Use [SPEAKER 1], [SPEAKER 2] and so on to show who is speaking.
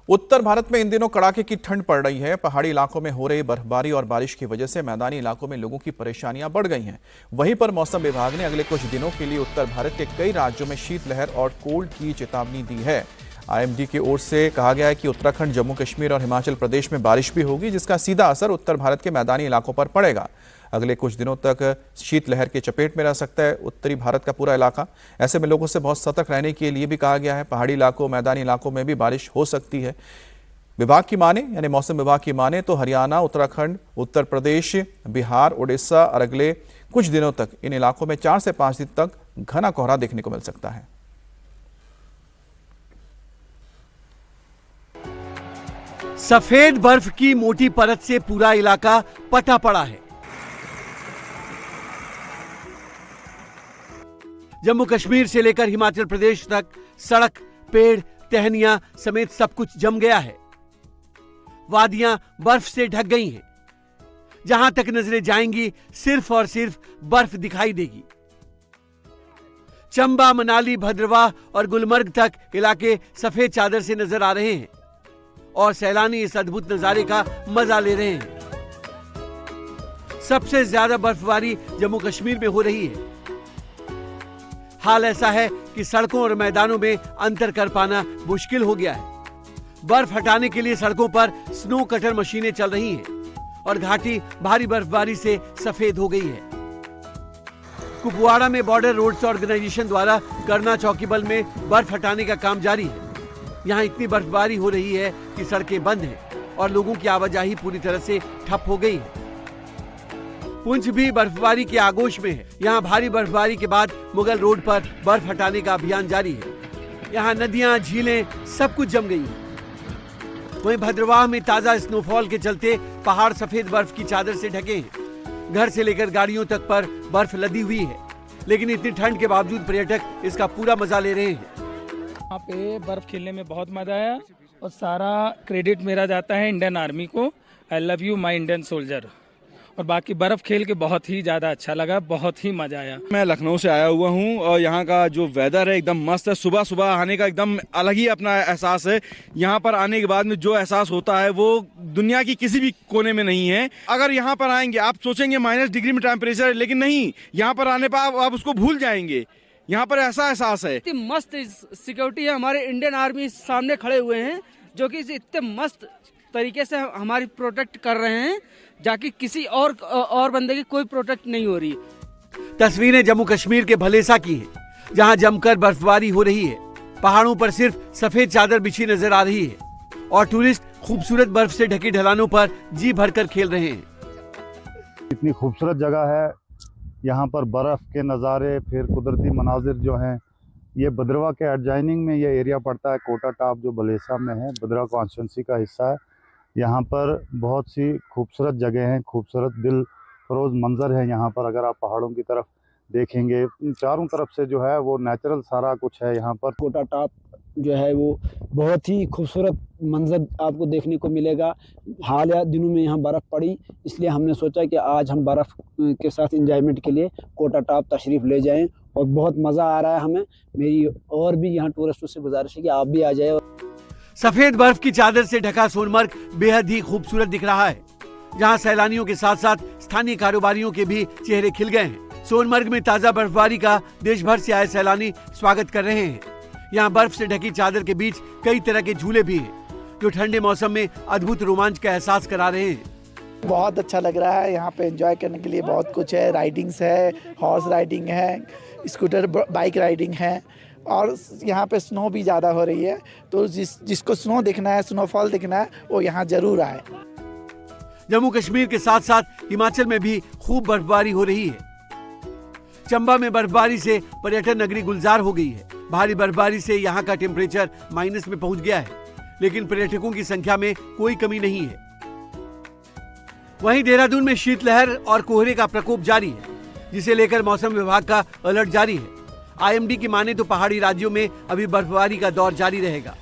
[SPEAKER 1] उत्तर भारत में इन दिनों कड़ाके की ठंड पड़ रही है। पहाड़ी इलाकों में हो रही बर्फबारी और बारिश की वजह से मैदानी इलाकों में लोगों की परेशानियां बढ़ गई हैं। वहीं पर मौसम विभाग ने अगले कुछ दिनों के लिए उत्तर भारत के कई राज्यों में शीतलहर और कोल्ड की चेतावनी दी है। आईएमडी की ओर से कहा गया है कि उत्तराखंड, जम्मू कश्मीर और हिमाचल प्रदेश में बारिश भी होगी, जिसका सीधा असर उत्तर भारत के मैदानी इलाकों पर पड़ेगा। अगले कुछ दिनों तक शीतलहर के चपेट में रह सकता है उत्तरी भारत का पूरा इलाका। ऐसे में लोगों से बहुत सतर्क रहने के लिए भी कहा गया है। पहाड़ी इलाकों, मैदानी इलाकों में भी बारिश हो सकती है। विभाग की माने, यानी मौसम विभाग की माने तो हरियाणा, उत्तराखंड, उत्तर प्रदेश, बिहार, उड़ीसा और अगले कुछ दिनों तक इन इलाकों में 4 से 5 दिन तक घना कोहरा देखने को मिल सकता है।
[SPEAKER 2] सफेद बर्फ की मोटी परत से पूरा इलाका पटा पड़ा है। जम्मू कश्मीर से लेकर हिमाचल प्रदेश तक सड़क, पेड़, टहनियां समेत सब कुछ जम गया है। वादियां बर्फ से ढक गई हैं। जहां तक नजरें जाएंगी सिर्फ और सिर्फ बर्फ दिखाई देगी। चंबा, मनाली, भद्रवाह और गुलमर्ग तक इलाके सफेद चादर से नजर आ रहे हैं और सैलानी इस अद्भुत नजारे का मजा ले रहे हैं। सबसे ज्यादा बर्फबारी जम्मू कश्मीर में हो रही है। हाल ऐसा है कि सड़कों और मैदानों में अंतर कर पाना मुश्किल हो गया है। बर्फ हटाने के लिए सड़कों पर स्नो कटर मशीनें चल रही हैं और घाटी भारी बर्फबारी से सफेद हो गई है। कुपवाड़ा में बॉर्डर रोड्स ऑर्गेनाइजेशन द्वारा करना चौकीबल में बर्फ हटाने का काम जारी है। यहाँ इतनी बर्फबारी हो रही है कि सड़कें बंद हैं और लोगों की आवाजाही पूरी तरह से ठप हो गई है। पुंछ भी बर्फबारी के आगोश में है। यहाँ भारी बर्फबारी के बाद मुगल रोड पर बर्फ हटाने का अभियान जारी है। यहाँ नदियां, झीलें सब कुछ जम गई है। वहीं भद्रवाह में ताजा स्नोफॉल के चलते पहाड़ सफेद बर्फ की चादर से ढके हैं। घर से लेकर गाड़ियों तक पर बर्फ लदी हुई है, लेकिन इतनी ठंड के बावजूद पर्यटक इसका पूरा मजा ले रहे हैं।
[SPEAKER 3] यहाँ पे बर्फ खेलने में बहुत मजा आया और सारा क्रेडिट मेरा जाता है इंडियन आर्मी को। I love you my Indian soldier. और बाकी बर्फ खेल के बहुत ही ज्यादा अच्छा लगा, बहुत ही मजा आया।
[SPEAKER 4] मैं लखनऊ से आया हुआ हूँ और यहाँ का जो वेदर है एकदम मस्त है। सुबह सुबह आने का एकदम अलग ही अपना एहसास है। यहाँ पर आने के बाद में जो एहसास होता है वो दुनिया की किसी भी कोने में नहीं है। अगर यहाँ पर आएंगे आप सोचेंगे -डिग्री में टेम्परेचर है, लेकिन नहीं, यहाँ पर आने पर आप उसको भूल जाएंगे। यहाँ पर ऐसा एहसास है।
[SPEAKER 5] इतनी मस्त सिक्योरिटी है, हमारे इंडियन आर्मी सामने खड़े हुए हैं जो कि इतने मस्त तरीके से हमारी प्रोटेक्ट कर रहे हैं, जाकि किसी और बंदे की कोई प्रोटेक्ट नहीं हो रही।
[SPEAKER 2] तस्वीरें जम्मू कश्मीर के भलेसा की हैं, जहां जमकर बर्फबारी हो रही है। पहाड़ों पर सिर्फ सफेद चादर बिछी नजर आ रही है और टूरिस्ट खूबसूरत बर्फ से ढकी ढलानों पर जी भरकर खेल रहे हैं।
[SPEAKER 6] इतनी खूबसूरत जगह है, यहाँ पर बर्फ के नज़ारे, फिर कुदरती मनाजिर जो हैं। ये भद्रवाह के एडजाइनिंग में ये एरिया पड़ता है। कोटा टॉप जो भलेसा में है, भद्रवाह कॉन्स्टिट्यूंसी का हिस्सा है। यहाँ पर बहुत सी खूबसूरत जगह हैं, खूबसूरत दिल फरोज मंजर है। यहाँ पर अगर आप पहाड़ों की तरफ देखेंगे, चारों तरफ से जो है वो नेचुरल सारा कुछ है। यहाँ पर
[SPEAKER 7] कोटा टॉप जो है वो बहुत ही खूबसूरत मंजर आपको देखने को मिलेगा। हाल या दिनों में यहाँ बर्फ़ पड़ी, इसलिए हमने सोचा कि आज हम बर्फ़ के साथ एंजॉयमेंट के लिए कोटा टॉप तशरीफ़ ले जाएं और बहुत मज़ा आ रहा है हमें। मेरी और भी यहाँ टूरिस्टों से गुजारिश है कि आप भी आ जाए।
[SPEAKER 2] सफेद बर्फ की चादर से ढका सोनमर्ग बेहद ही खूबसूरत दिख रहा है, जहां सैलानियों के साथ साथ स्थानीय कारोबारियों के भी चेहरे खिल गए हैं। सोनमर्ग में ताजा बर्फबारी का देश भर से आए सैलानी स्वागत कर रहे हैं। यहाँ बर्फ से ढकी चादर के बीच कई तरह के झूले भी हैं, जो ठंडे मौसम में अद्भुत रोमांच का एहसास करा रहे हैं।
[SPEAKER 8] बहुत अच्छा लग रहा है। यहाँ पे एंजॉय करने के लिए बहुत कुछ है। राइडिंग्स है, हॉर्स राइडिंग है, स्कूटर बाइक राइडिंग है और यहाँ पे स्नो भी ज़्यादा हो रही है। तो जिसको स्नो देखना है, स्नोफॉल देखना है, वो यहाँ जरूर आए।
[SPEAKER 2] जम्मू कश्मीर के साथ साथ हिमाचल में भी खूब बर्फबारी हो रही है। चंबा में बर्फबारी से पर्यटन नगरी गुलजार हो गई है। भारी बर्फबारी से यहाँ का टेम्परेचर माइनस में पहुंच गया है, लेकिन पर्यटकों की संख्या में कोई कमी नहीं है। वहीं देहरादून में शीतलहर और कोहरे का प्रकोप जारी है, जिसे लेकर मौसम विभाग का अलर्ट जारी है। आईएमडी की माने तो पहाड़ी राज्यों में अभी बर्फबारी का दौर जारी रहेगा।